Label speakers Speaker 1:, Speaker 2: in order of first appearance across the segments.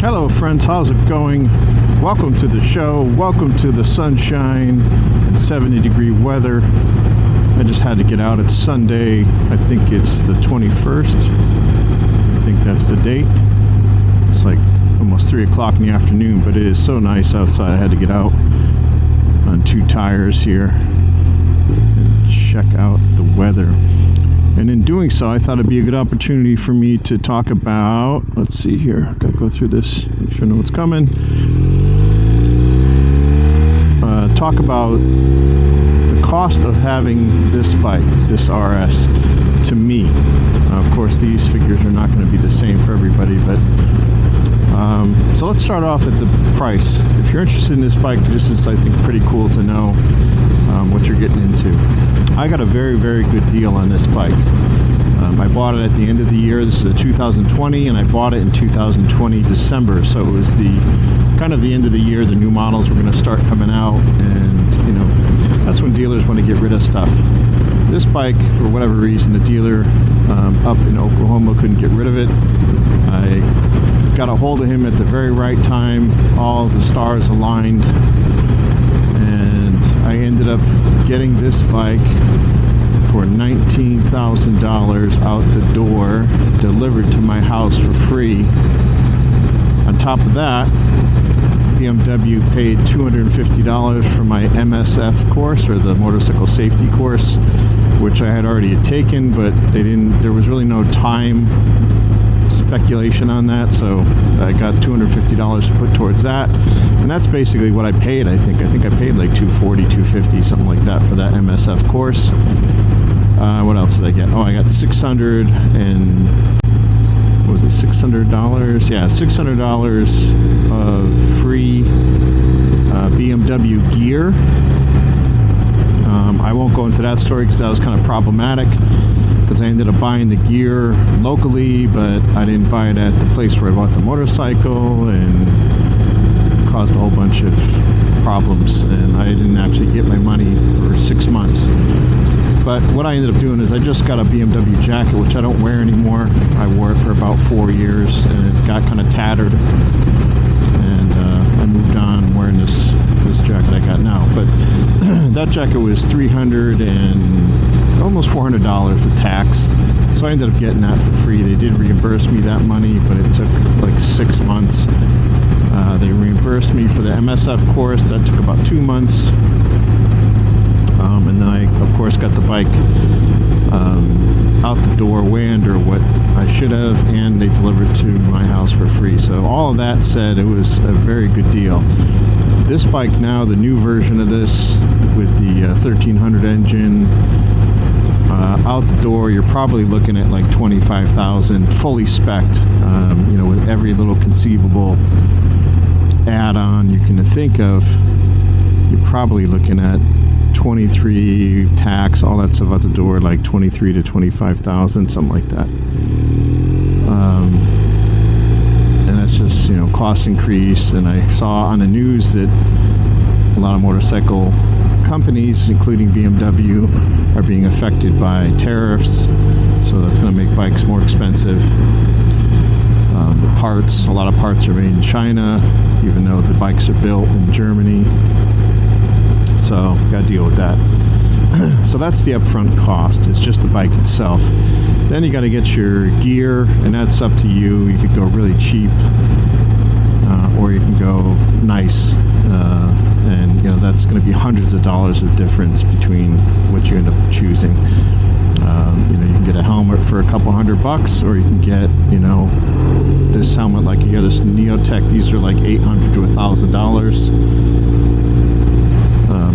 Speaker 1: Hello friends, how's it going? Welcome to the show, welcome to the sunshine and 70-degree weather. I just had to get out. It's Sunday, I think it's the 21st. I think that's the date. It's like almost 3 o'clock in the afternoon, but it is so nice outside. I had to get out on 2 tires here and check out the weather. And in doing so, I thought it'd be a good opportunity for me to talk about, let's see here, I've got to go through this, make sure I know what's coming. Talk about the cost of having this bike, this RS, to me. Of course, these figures are not going to be the same for everybody, but so let's start off at the price. If you're interested in this bike, this is, I think, pretty cool to know what you're getting into. I got a very, very good deal on this bike. I bought it at the end of the year. This is a 2020, and I bought it in 2020 December. So it was the kind of the end of the year. The new models were going to start coming out, and you know, that's when dealers want to get rid of stuff. This bike, for whatever reason, the dealer up in Oklahoma couldn't get rid of it. I got a hold of him at the very right time. All the stars aligned, and I ended up getting this bike for $19,000 out the door, delivered to my house for free. On top of that, BMW paid $250 for my MSF course, or the motorcycle safety course, which I had already taken, but they didn't. There was really no time speculation on that, so I got $250 to put towards that, and that's basically what I paid. I think I paid like $240, $250, something like that for that MSF course. What else did I get? Oh, I got $600 and what was it? $600? Yeah, $600 of free BMW gear. I won't go into that story because that was kind of problematic, because I ended up buying the gear locally, but I didn't buy it at the place where I bought the motorcycle, and caused a whole bunch of problems, and I didn't actually get my money for 6 months. But what I ended up doing is I just got a BMW jacket, which I don't wear anymore. I wore it for about 4 years, and it got kind of tattered, and I moved on wearing this jacket I got now. But that jacket was $300 and almost $400 with tax, so I ended up getting that for free. They did reimburse me that money, but it took like 6 months. They reimbursed me for the MSF course. That took about 2 months. And then I, of course, got the bike out the door way under what I should have, and they delivered to my house for free. So all of that said, it was a very good deal. This bike now, the new version of this with the 1300 engine, out the door, you're probably looking at like $25,000, fully spec'd, you know, with every little conceivable add-on you can think of. You're probably looking at 23 tax, all that stuff out the door, like 23 to 25,000, something like that. And that's just, you know, cost increase. And I saw on the news that a lot of motorcycle companies, including BMW, are being affected by tariffs, so that's going to make bikes more expensive. The parts, a lot of parts are made in China, even though the bikes are built in Germany. So got to deal with that. So that's the upfront cost. It's just the bike itself. Then you got to get your gear, and that's up to you. You could go really cheap, or you can go nice, and you know, that's going to be hundreds of dollars of difference between what you end up choosing. You know, you can get a helmet for a couple $100, or you can get, you know, this helmet like here, this Neotech. These are like $800 to $1,000.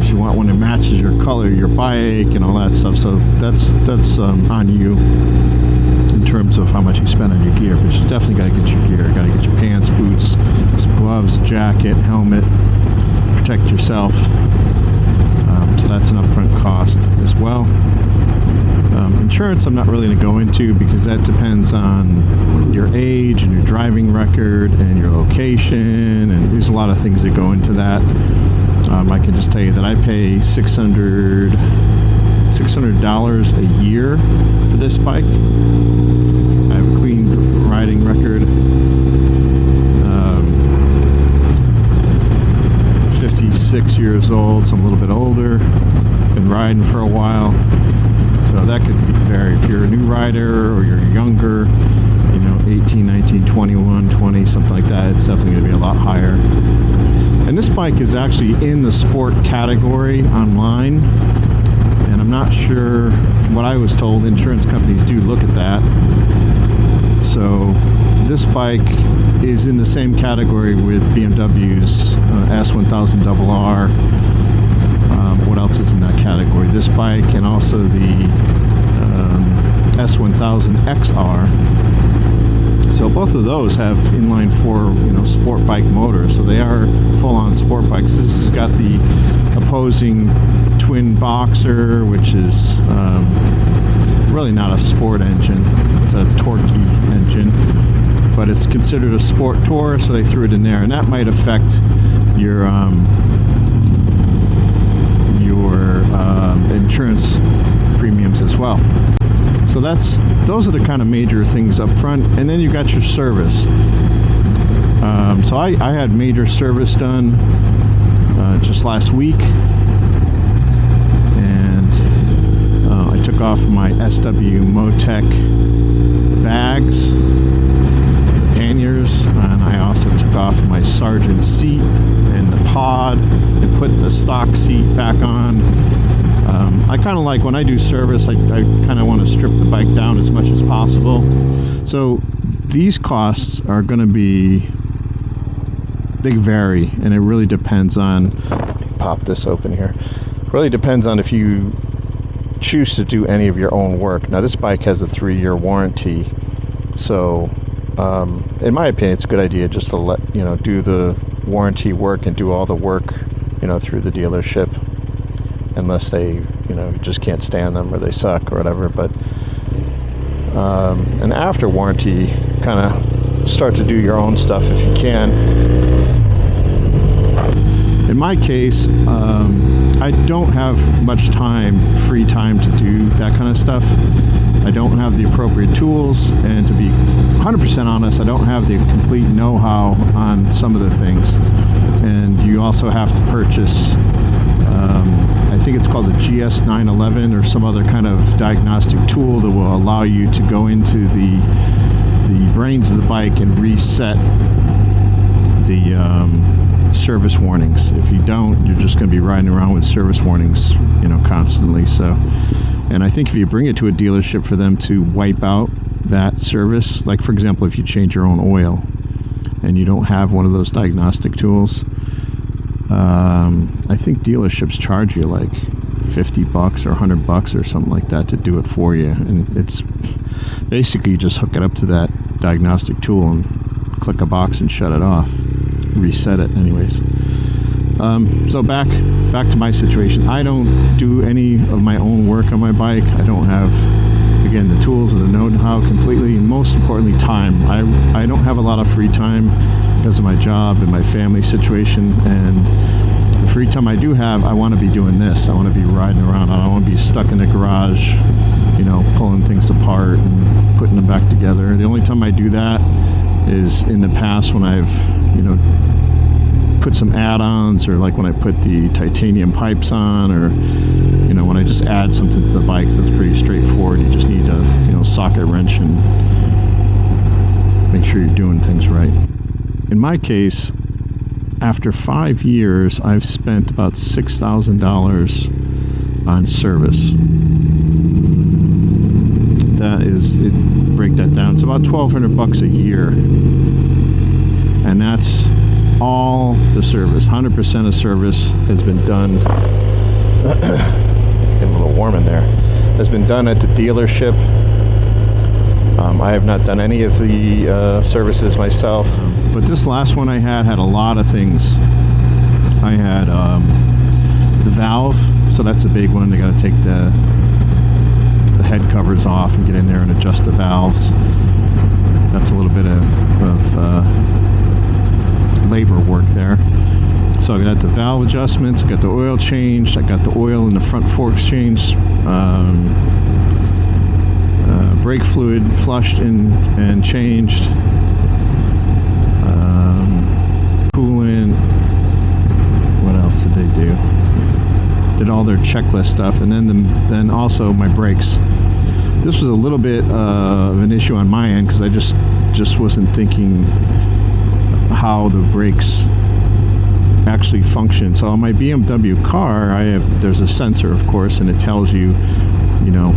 Speaker 1: If you want one that matches your color, your bike, and all that stuff. So that's on you in terms of how much you spend on your gear. But you definitely got to get your gear. Got to get your pants, boots, gloves, jacket, helmet, protect yourself. So that's an upfront cost as well. Insurance I'm not really going to go into, because that depends on your age and your driving record and your location, and there's a lot of things that go into that. I can just tell you that I pay $600 a year for this bike. I have a clean riding record. 36 years old, so I'm a little bit older, been riding for a while. So that could vary. If you're a new rider or you're younger, you know, 18, 19, 21, 20, something like that, it's definitely going to be a lot higher. And this bike is actually in the sport category online. And I'm not sure, from what I was told, insurance companies do look at that. So this bike is in the same category with BMW's S1000RR. What else is in that category? This bike and also the S1000XR. So both of those have inline four, you know, sport bike motors. So they are full-on sport bikes. This has got the opposing twin boxer, which is really not a sport engine. It's a torquey engine, but it's considered a sport tour, so they threw it in there, and that might affect your insurance premiums as well. So those are the kind of major things up front, and then you got your service. So I had major service done just last week, and I took off my SW Motec bags, the panniers, and I also took off my Sergeant seat and the pod and put the stock seat back on. I kind of like, when I do service, I kind of want to strip the bike down as much as possible. So these costs are going to be, they vary, and it really depends on, let me pop this open here, really depends on if you choose to do any of your own work. Now this bike has a 3-year warranty, so in my opinion it's a good idea just to let, you know, do the warranty work and do all the work, you know, through the dealership, unless they, you know, just can't stand them or they suck or whatever. But and after warranty, kind of start to do your own stuff if you can. In my case, I don't have much free time to do that kind of stuff. I don't have the appropriate tools, and to be 100% honest, I don't have the complete know-how on some of the things. And you also have to purchase, I think it's called the GS911 or some other kind of diagnostic tool that will allow you to go into the brains of the bike and reset the service warnings. If you don't, you're just going to be riding around with service warnings, you know, constantly. So, and I think if you bring it to a dealership for them to wipe out that service, like for example, if you change your own oil and you don't have one of those diagnostic tools, I think dealerships charge you like $50 or $100 or something like that to do it for you. And it's basically you just hook it up to that diagnostic tool and click a box and shut it off, reset it anyways. So back to my situation. I don't do any of my own work on my bike. I don't have, again, the tools or the know-how completely, and most importantly, time. I don't have a lot of free time because of my job and my family situation, and the free time I do have, I want to be doing this. I want to be riding around. I don't want to be stuck in the garage, you know, pulling things apart and putting them back together. The only time I do that is in the past when I've, you know, put some add-ons, or like when I put the titanium pipes on, or, you know, when I just add something to the bike that's pretty straightforward. You just need to, you know, socket wrench and make sure you're doing things right. In my case, after 5 years, I've spent about $6,000 on service. That is, break that down, it's about $1,200 a year, and that's all the service. 100% of service has been done. It's getting a little warm in there. Has been done at the dealership. I have not done any of the services myself, but this last one I had a lot of things. I had the valve, so that's a big one. They got to take the head covers off and get in there and adjust the valves. That's a little bit of labor work there. So I got the valve adjustments, I got the oil changed, I got the oil in the front forks changed, brake fluid flushed and changed, coolant. What else did they do. Did all their checklist stuff, and then also my brakes. This was a little bit of an issue on my end because I just wasn't thinking how the brakes actually function. So on my BMW car, there's a sensor, of course, and it tells you, you know,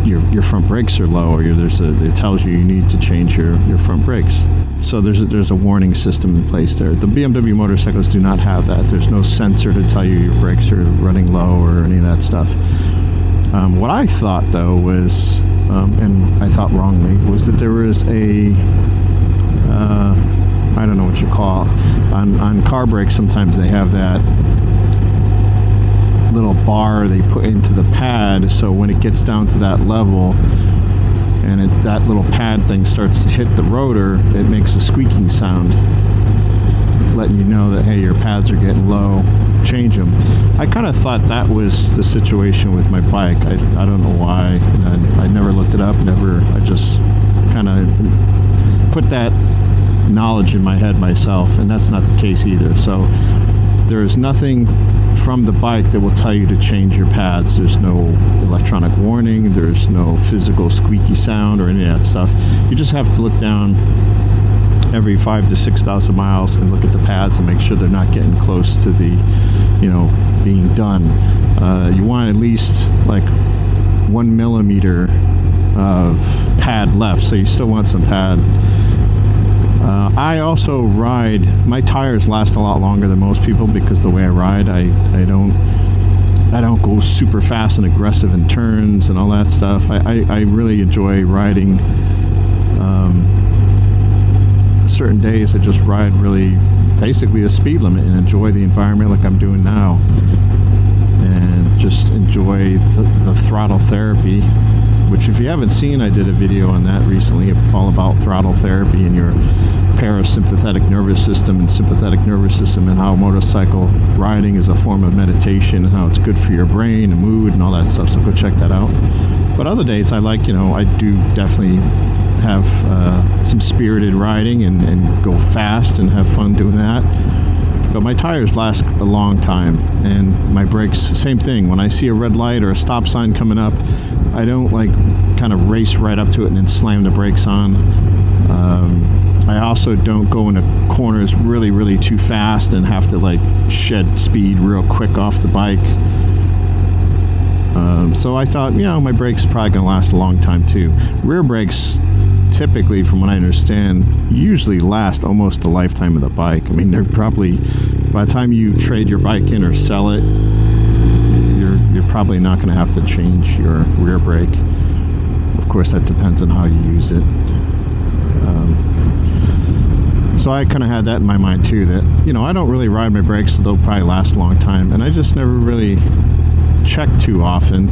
Speaker 1: your front brakes are low, or it tells you need to change your front brakes. So there's a warning system in place there. The BMW motorcycles do not have that. There's no sensor to tell you your brakes are running low or any of that stuff. What I thought though was, and I thought wrongly, was that there was a I don't know what you call it. On car brakes, sometimes they have that little bar they put into the pad, so when it gets down to that level and that little pad thing starts to hit the rotor, it makes a squeaking sound, letting you know that, hey, your pads are getting low, change them. I kind of thought that was the situation with my bike. I don't know why. I never looked it up, I just kind of put that knowledge in my head myself, and that's not the case either. So there's nothing from the bike that will tell you to change your pads. There's no electronic warning, there's no physical squeaky sound or any of that stuff. You just have to look down every 5,000 to 6,000 miles and look at the pads and make sure they're not getting close to the, you know, being done. You want at least like 1 millimeter of pad left, so you still want some pad. I also ride, my tires last a lot longer than most people because the way I ride, I don't go super fast and aggressive in turns and all that stuff. I really enjoy riding. Certain days I just ride really basically a speed limit and enjoy the environment like I'm doing now, and just enjoy the throttle therapy, which if you haven't seen, I did a video on that recently, all about throttle therapy and your parasympathetic nervous system and sympathetic nervous system, and how motorcycle riding is a form of meditation and how it's good for your brain and mood and all that stuff. So go check that out. But other days I like, you know, I do definitely have some spirited riding and go fast and have fun doing that. But my tires last a long time, and my brakes, same thing. When I see a red light or a stop sign coming up, I don't like kind of race right up to it and then slam the brakes on. I also don't go into corners really too fast and have to like shed speed real quick off the bike. So I thought, you know, my brakes are probably going to last a long time too. Rear brakes, typically, from what I understand, usually last almost the lifetime of the bike. I mean, they're probably, by the time you trade your bike in or sell it, you're probably not going to have to change your rear brake. Of course, that depends on how you use it. So I kind of had that in my mind too, that, you know, I don't really ride my brakes, so they'll probably last a long time, and I just never really check too often.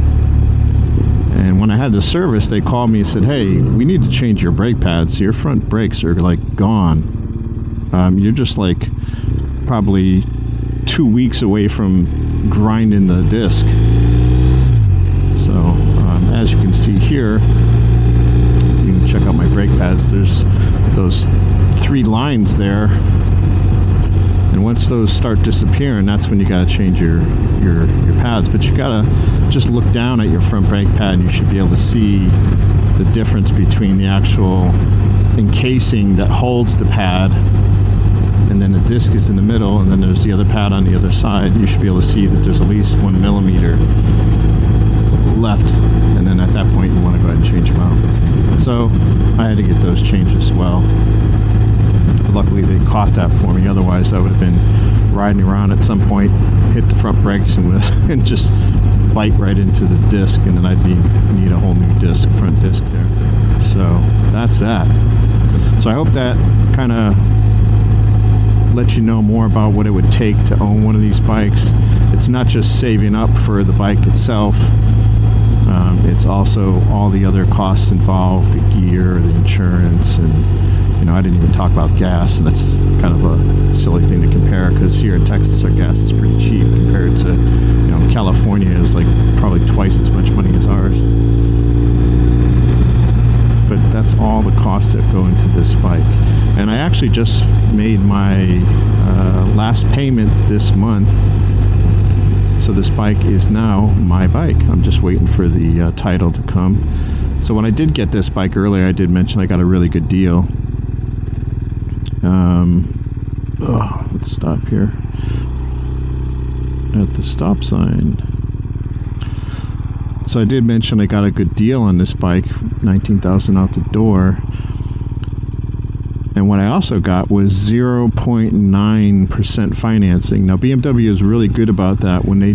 Speaker 1: And when I had the service, they called me and said, hey, we need to change your brake pads. Your front brakes are like gone. You're just like probably 2 weeks away from grinding the disc. So as you can see here, you can check out my brake pads. There's those 3 lines there, and once those start disappearing, that's when you got to change your pads. But you got to just look down at your front brake pad and you should be able to see the difference between the actual encasing that holds the pad, and then the disc is in the middle, and then there's the other pad on the other side. You should be able to see that there's at least 1 millimeter left, and then at that point you want to go ahead and change them out. So I had to get those changed as well. Luckily they caught that for me, otherwise I would have been riding around at some point, hit the front brakes and just bite right into the disc, and then I'd need a whole new disc, front disc there. So that's that. So I hope that kind of lets you know more about what it would take to own one of these bikes. It's not just saving up for the bike itself, it's also all the other costs involved, the gear, the insurance, and you know, I didn't even talk about gas, and that's kind of a silly thing to compare, because here in Texas our gas is pretty cheap compared to, you know, California is like probably twice as much money as ours. But that's all the costs that go into this bike. And I actually just made my last payment this month So this bike is now my bike. I'm just waiting for the title to come. So when I did get this bike earlier, I did mention I got a really good deal. Let's stop here at the stop sign. So I did mention I got a good deal on this bike, $19,000 out the door. And what I also got was 0.9% financing. Now BMW is really good about that when they're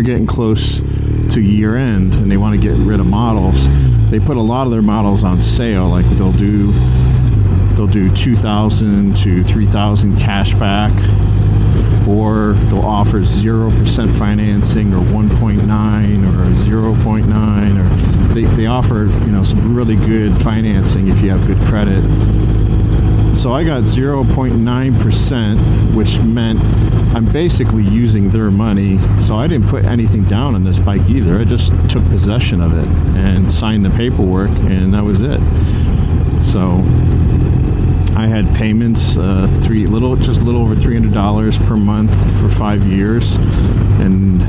Speaker 1: getting close to year end and they want to get rid of models. They put a lot of their models on sale. Like they'll do 2,000 to 3,000 cash back, or they'll offer 0% financing, or 1.9 or 0.9, or they offer some really good financing if you have good credit. So I got 0.9%, which meant I'm basically using their money. So I didn't put anything down on this bike either. I just took possession of it and signed the paperwork, and that was it. So I had payments, just a little over $300 per month for 5 years, and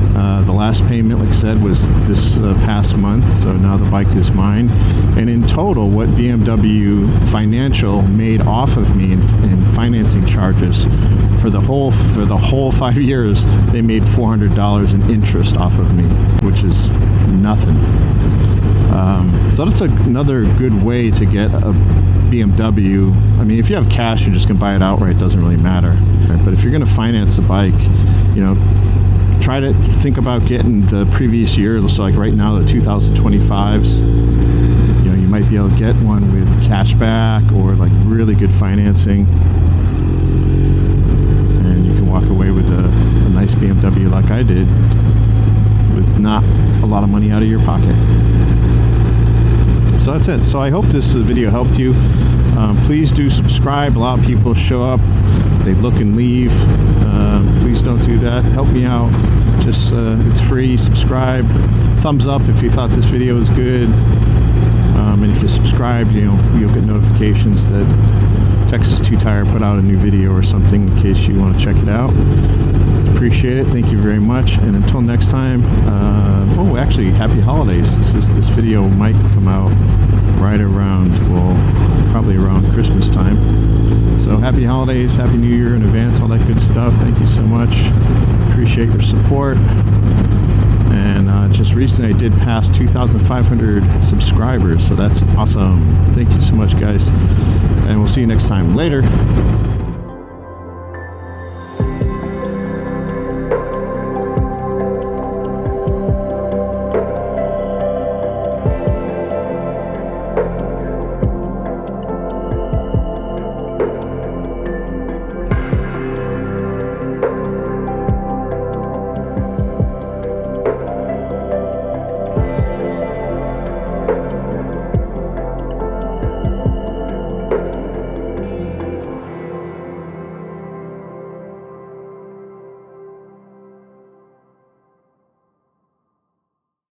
Speaker 1: the last payment, like I said, was this past month. So now the bike is mine. And in total, what BMW Financial made off of me in financing charges for the whole 5 years, they made $400 in interest off of me, which is nothing. So that's another good way to get a BMW. I mean, if you have cash, you're just gonna buy it outright. It doesn't really matter. But if you're gonna finance the bike, try to think about getting the previous year. So like right now, the 2025s. You might be able to get one with cash back or like really good financing, and you can walk away with a nice BMW like I did, with not a lot of money out of your pocket. So that's it. So I hope this video helped you. Please do subscribe. A lot of people show up, they look and leave. Please don't do that. Help me out. Just it's free. Subscribe. Thumbs up if you thought this video was good. And if you subscribe, you'll get notifications that Texas 2 Tire put out a new video or something, in case you want to check it out. Appreciate it. Thank you very much. And until next time, actually, happy holidays. This video might come out right around, probably around Christmas time. So happy holidays, happy New Year in advance, all that good stuff. Thank you so much. Appreciate your support. And just recently I did pass 2,500 subscribers, so that's awesome. Thank you so much, guys, and we'll see you next time. Later.